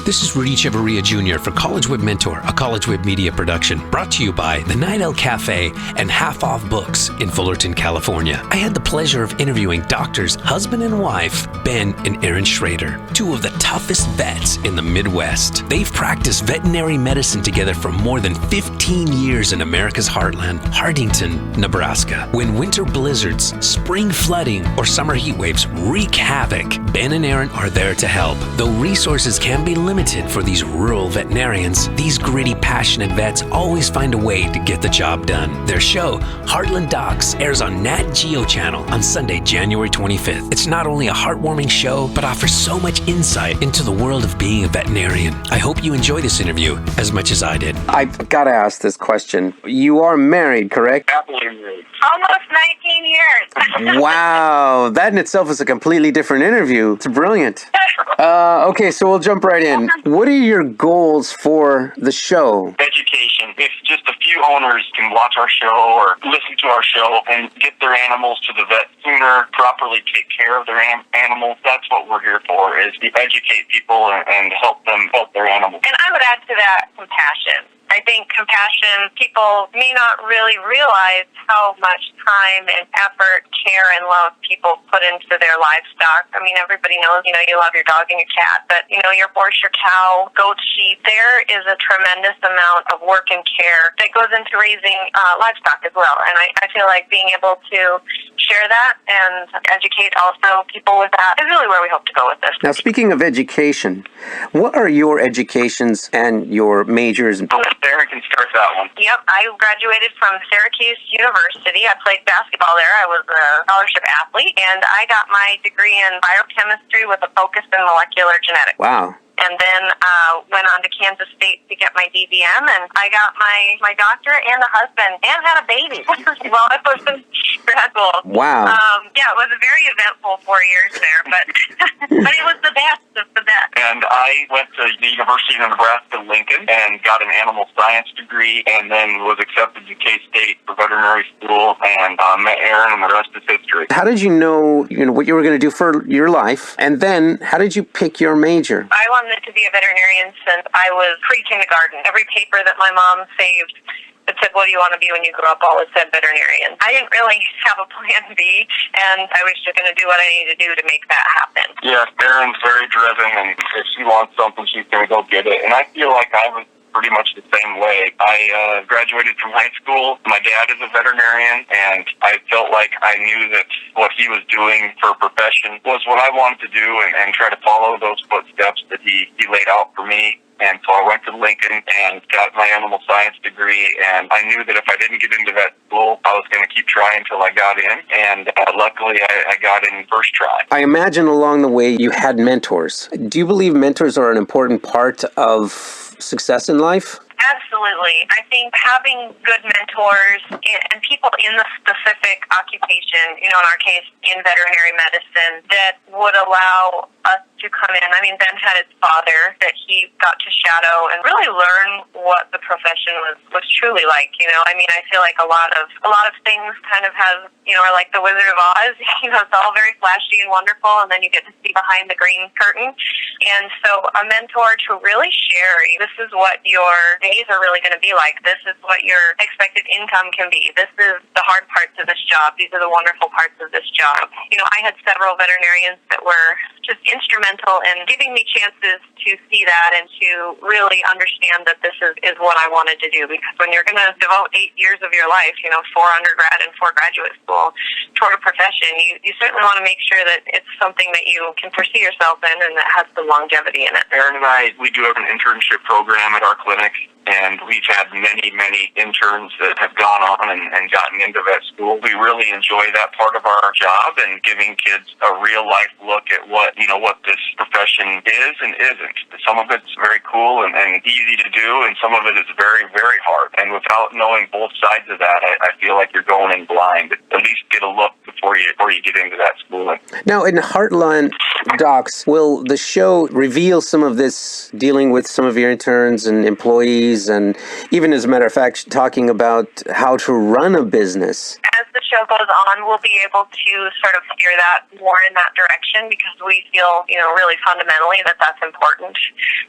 This is Rudy Chavarria Jr. for College Web Mentor, a College Web media production, brought to you by the Night Owl Cafe and Half Off Books in Fullerton, California. I had the pleasure of interviewing doctors, husband and wife, Ben and Erin Schrader, two of the toughest vets in the Midwest. They've practiced veterinary medicine together for more than 15 years in America's heartland, Hardington, Nebraska. When winter blizzards, spring flooding, or summer heat waves wreak havoc, Ben and Erin are there to help. Though resources can be limited for these rural veterinarians, these gritty, passionate vets always find a way to get the job done. Their show, Heartland Docs, airs on NATGEO channel on Sunday, January 25th. It's not only a heartwarming show, but offers so much insight into the world of being a veterinarian. I hope you enjoy this interview as much as I did. I've got to ask this question. You are married, correct? Happily married. Almost 19 years. Wow, that in itself is a completely different interview. It's brilliant. Okay, so we'll jump right in. What are your goals for the show? Education. If just a few owners can watch our show or listen to our show and get their animals to the vet sooner, properly take care of their animals, that's what we're here for, is to educate people and help them help their animals. And I would add to that compassion. I think compassion, people may not really realize how much time and effort, care, and love people put into their livestock. I mean, everybody knows, you love your dog and your cat, but, your horse, your cow, goat, sheep, there is a tremendous amount of work and care that goes into raising livestock as well. And I feel like being able to share that and educate also people with that is really where we hope to go with this. Now, speaking of education, what are your educations and your majors? Erin can start that one. Yep, I graduated from Syracuse University. I played basketball there. I was a scholarship athlete, and I got my degree in biochemistry with a focus in molecular genetics. Wow. And then went on to Kansas State to get my DVM, and I got my doctorate and a husband, and had a baby. Well, it was grad school. Wow. Yeah, it was a very eventful 4 years there, but but it was the best of the best. And I went to the University of Nebraska, Lincoln, and got an animal science degree, and then was accepted to K-State for veterinary school, and met Erin, and the rest is history. How did you know what you were going to do for your life? And then, how did you pick your major? I wanted to be a veterinarian since I was pre-kindergarten. Every paper that my mom saved, it said, what do you want to be when you grow up? Always said veterinarian. I didn't really have a plan B, and I was just going to do what I needed to do to make that happen. Yeah, Erin's very driven, and if she wants something, she's going to go get it. And I feel like I was pretty much the same way. I graduated from high school. My dad is a veterinarian, and I felt like I knew that what he was doing for a profession was what I wanted to do, and try to follow those footsteps that he laid out for me. And so I went to Lincoln and got my animal science degree, and I knew that if I didn't get into vet school, I was going to keep trying until I got in, and luckily I got in first try. I imagine along the way you had mentors. Do you believe mentors are an important part of success in life? Absolutely. I think having good mentors and people in the specific occupation, in our case, in veterinary medicine, that would allow us to come in. I mean, Ben had his father that he got to shadow and really learn what the profession was truly like. I mean, I feel like a lot of things kind of have, are like the Wizard of Oz. It's all very flashy and wonderful, and then you get to see behind the green curtain. And so a mentor to really share, this is what your days are really going to be like. This is what your expected income can be. This is the hard parts of this job. These are the wonderful parts of this job. I had several veterinarians that were just instrumental in giving me chances to see that and to really understand that this is what I wanted to do. Because when you're going to devote 8 years of your life, 4 undergrad and 4 graduate school toward a profession, you certainly want to make sure that it's something that you can foresee yourself in and that has some longevity in it. Erin and I, we do have an internship program at our clinic, and we've had many, many interns that have gone on and gotten into vet school. We really enjoy that part of our job and giving kids a real-life look at what this profession is and isn't. Some of it's very cool and easy to do, and some of it is very, very hard. And without knowing both sides of that, I feel like you're going in blind. At least get a look before you get into that schooling. Now, in Heartland Docs, will the show reveal some of this, dealing with some of your interns and employees, and even, as a matter of fact, talking about how to run a business? As the show goes on, we'll be able to sort of steer that more in that direction because we feel, really fundamentally that that's important.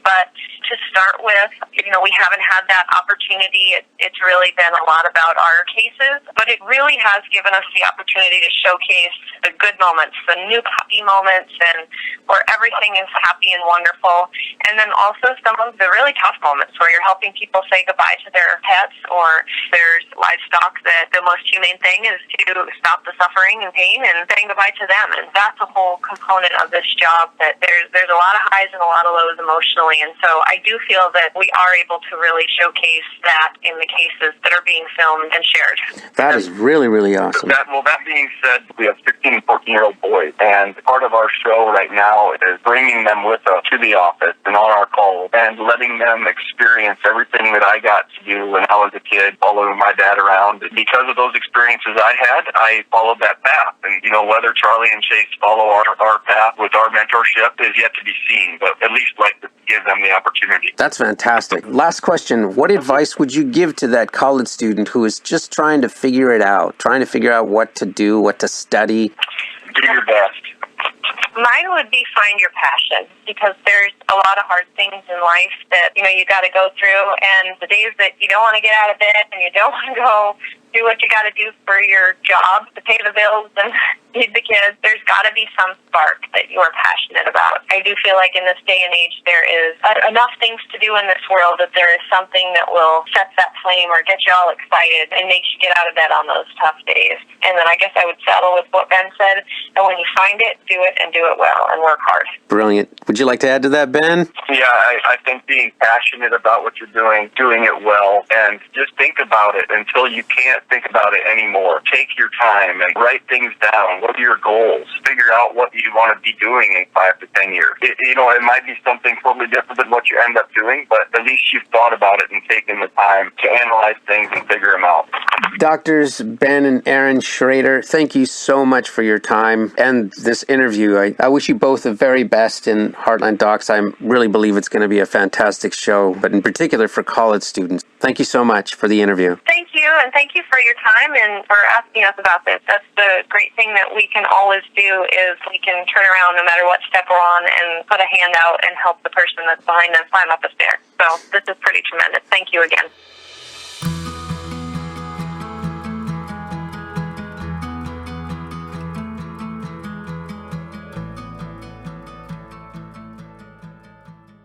But to start with, we haven't had that opportunity. It's really been a lot about our cases, but it really has given us the opportunity to showcase the good moments, the new puppy moments, and where everything is happy and wonderful. And then also some of the really tough moments where you're helping people say goodbye to their pets, or there's livestock that the most humane thing is to stop the suffering and pain and saying goodbye to them. And that's a whole component of this job, that there's a lot of highs and a lot of lows emotionally. And so I do feel that we are able to really showcase that in the cases that are being filmed and shared. That is really, really awesome. That being said, we have 16 and 14-year-old boys, and part of our show right now is bringing them with us to the office and on our calls and letting them experience everything that I got to do when I was a kid, following my dad around. Because of those experiences I had, I followed that path. And, whether Charlie and Chase follow our path with our mentorship is yet to be seen, but at least like to give them the opportunity. That's fantastic. Last question. What advice would you give to that college student who is just trying to figure it out, trying to figure out what to do, what to study? Do your best. Mine would be find your passion, because there's a lot of hard things in life that, you got to go through, and the days that you don't want to get out of bed and you don't want to go do what you got to do for your job to pay the bills and feed the kids, there's got to be some spark that you are passionate about. I do feel like in this day and age there is enough things to do in this world that there is something that will set that flame or get you all excited and makes you get out of bed on those tough days. And then I guess I would settle with what Ben said, and when you find it, do it and do it well and work hard. Brilliant. Would you like to add to that, Ben? Yeah, I think being passionate about what you're doing it well, and just think about it until you can't think about it anymore. Take your time and write things down. What are your goals? Figure out what you want to be doing in 5 to 10 years. It might be something totally different than what you end up doing, but at least you've thought about it and taken the time to analyze things and figure them out. Doctors Ben and Erin Schrader, thank you so much for your time and this interview. I wish you both the very best in Heartland Docs. I really believe it's going to be a fantastic show, but in particular for college students. Thank you so much for the interview. Thank you, and thank you for your time and for asking us about this. That's the great thing that we can always do, is we can turn around no matter what step we're on and put a hand out and help the person that's behind us climb up a stair. So this is pretty tremendous. Thank you again.